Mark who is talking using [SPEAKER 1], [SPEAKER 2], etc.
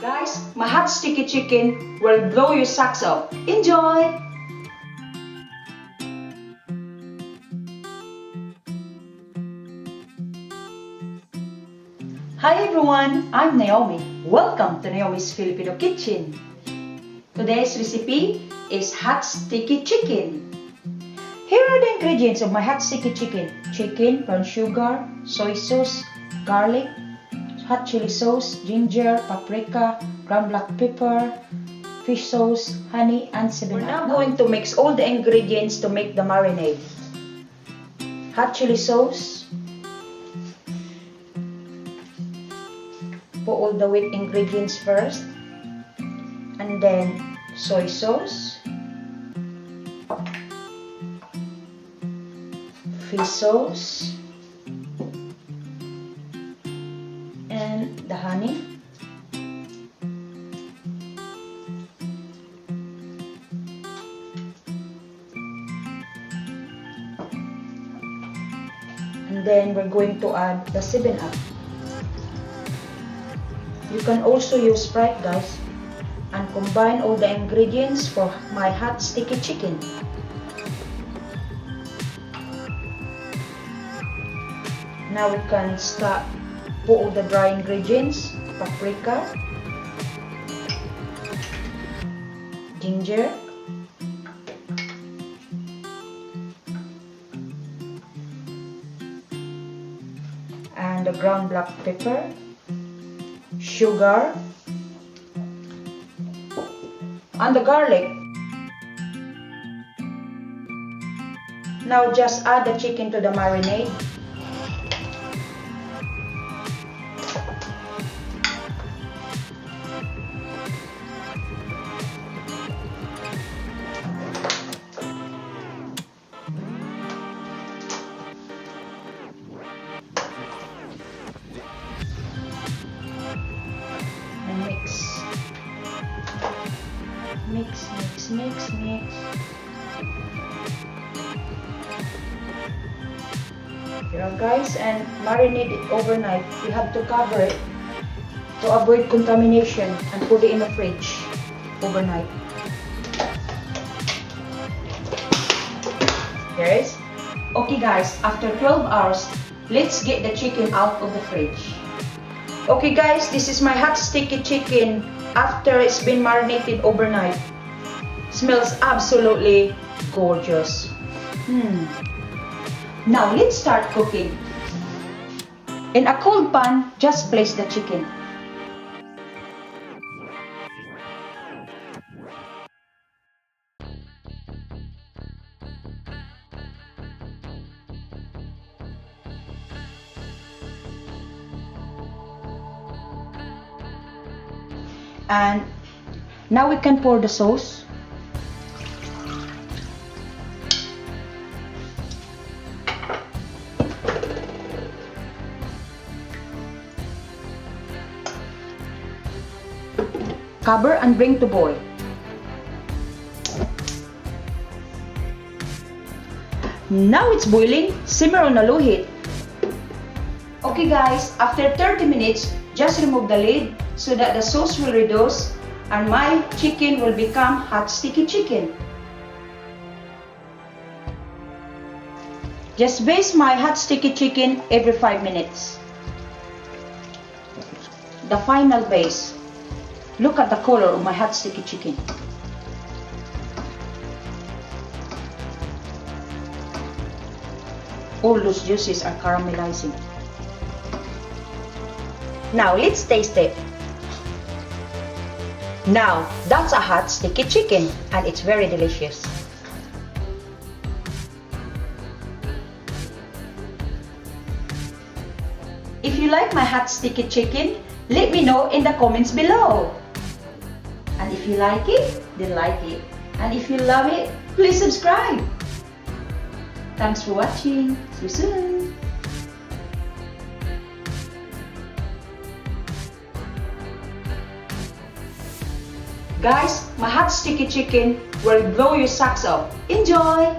[SPEAKER 1] Guys, my hot sticky chicken will blow your socks off. Enjoy! Hi everyone, I'm Naomi. Welcome to Naomi's Filipino Kitchen. Today's recipe is hot sticky chicken. Here are the ingredients of my hot sticky chicken. Chicken, brown sugar, soy sauce, garlic, hot chili sauce, ginger, paprika, ground black pepper, fish sauce, honey, and 7-Up. We're now going to mix all the ingredients to make the marinade. Hot chili sauce. Put all the wet ingredients first. And then soy sauce. Fish sauce. And the honey. And then we're going to add the 7-Up. You can also use Sprite, guys, and combine all the ingredients for my hot sticky chicken. Now we can start. Put all the dry ingredients, paprika, ginger, and the ground black pepper, sugar, and the garlic. Now just add the chicken to the marinade. Mix. Here guys, and marinate it overnight. You have to cover it to avoid contamination and put it in the fridge overnight. Here is. Okay guys, after 12 hours, let's get the chicken out of the fridge. Okay guys, this is my hot sticky chicken after it's been marinated overnight. Smells absolutely gorgeous. Now let's start cooking. In a cold pan, just place the chicken. And now we can pour the sauce. Cover and bring to boil. Now it's boiling, simmer on a low heat. Okay guys, after 30 minutes, just remove the lid so that the sauce will reduce and my chicken will become hot sticky chicken. Just baste my hot sticky chicken every 5 minutes. The final base. Look at the color of my hot sticky chicken. All those juices are caramelizing. Now let's taste it. Now that's a hot sticky chicken and it's very delicious. If you like my hot sticky chicken, let me know in the comments below. And if you like it, then like it. And if you love it, please subscribe. Thanks for watching. See you soon. Guys, my hot sticky chicken will blow your socks off. Enjoy!